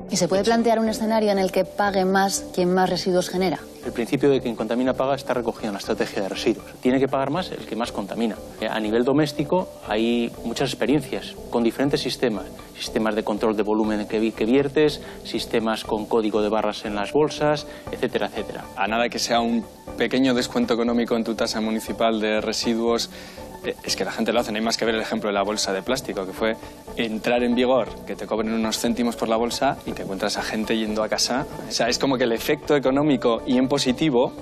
¿Y se puede plantear un escenario en el que pague más quien más residuos genera? El principio de quien contamina paga está recogido en la estrategia de residuos. Tiene que pagar más el que más contamina. A nivel doméstico hay muchas experiencias con diferentes sistemas. Sistemas de control de volumen que viertes, sistemas con código de barras en las bolsas, etcétera, etcétera. A nada que sea un pequeño descuento económico en tu tasa municipal de residuos, es que la gente lo hace. No hay más que ver el ejemplo de la bolsa de plástico, que fue entrar en vigor, que te cobren unos céntimos por la bolsa y te encuentras a gente yendo a casa. O sea, es como que el efecto económico y en positivo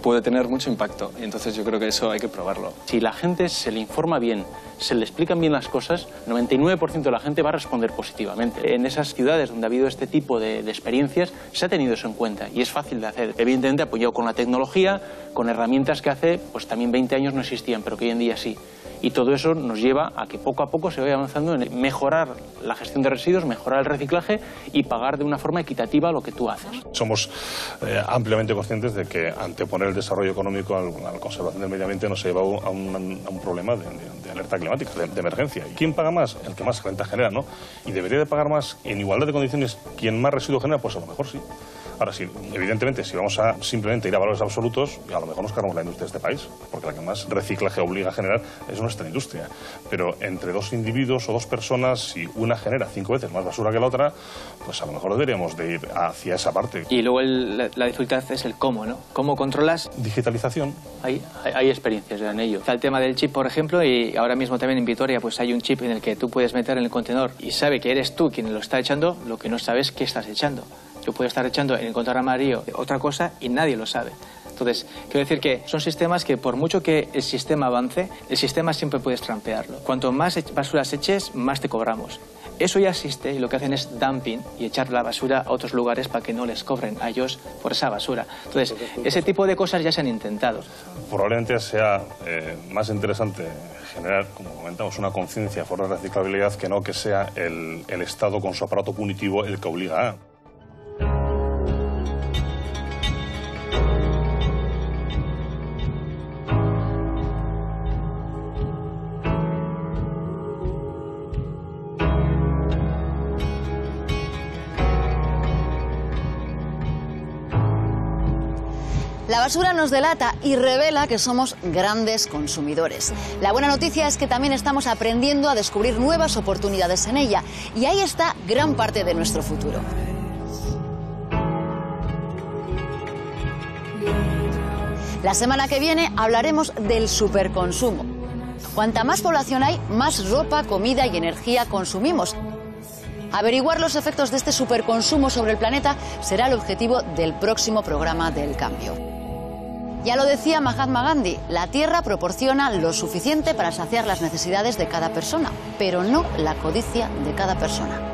puede tener mucho impacto. Y entonces yo creo que eso hay que probarlo. Si la gente se le informa bien, se le explican bien las cosas, el 99% de la gente va a responder positivamente. En esas ciudades donde ha habido este tipo de experiencias, se ha tenido eso en cuenta y es fácil de hacer. Evidentemente apoyado con la tecnología, con herramientas que hace, pues también 20 años no existían, pero que hoy en día sí. Y todo eso nos lleva a que poco a poco se vaya avanzando en mejorar la gestión de residuos, mejorar el reciclaje y pagar de una forma equitativa lo que tú haces. Somos ampliamente conscientes de que anteponer el desarrollo económico a la conservación del medio ambiente nos ha llevado a un problema de alerta climática, de emergencia. ¿Y quién paga más? El que más renta genera, ¿no? Y debería de pagar más en igualdad de condiciones quien más residuo genera, pues a lo mejor sí. Ahora sí, evidentemente, si vamos a simplemente ir a valores absolutos, a lo mejor nos cargamos la industria de este país, porque la que más reciclaje obliga a generar es nuestra industria. Pero entre dos individuos o dos personas, si una genera 5 veces más basura que la otra, pues a lo mejor deberíamos de ir hacia esa parte. Y luego la dificultad es el cómo, ¿no? ¿Cómo controlas? Digitalización. Hay experiencias ya en ello. Está el tema del chip, por ejemplo, y ahora mismo también en Vitoria pues hay un chip en el que tú puedes meter en el contenedor y sabe que eres tú quien lo está echando, lo que no sabes qué estás echando. Yo puedo estar echando en el contenedor amarillo otra cosa y nadie lo sabe. Entonces, quiero decir que son sistemas que por mucho que el sistema avance, el sistema siempre puedes trampearlo. Cuanto más basuras eches, más te cobramos. Eso ya existe y lo que hacen es dumping y echar la basura a otros lugares para que no les cobren a ellos por esa basura. Entonces, ese tipo de cosas ya se han intentado. Probablemente sea más interesante generar, como comentamos, una conciencia por la reciclabilidad que no que sea el Estado con su aparato punitivo el que obliga a... La basura nos delata y revela que somos grandes consumidores. La buena noticia es que también estamos aprendiendo a descubrir nuevas oportunidades en ella. Y ahí está gran parte de nuestro futuro. La semana que viene hablaremos del superconsumo. Cuanta más población hay, más ropa, comida y energía consumimos. Averiguar los efectos de este superconsumo sobre el planeta será el objetivo del próximo programa del cambio. Ya lo decía Mahatma Gandhi, la tierra proporciona lo suficiente para saciar las necesidades de cada persona, pero no la codicia de cada persona.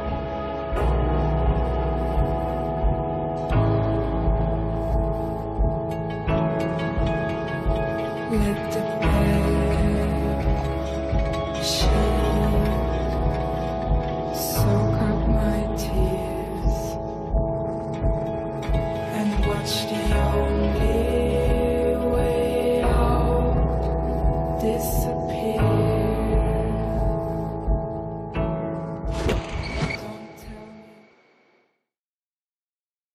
This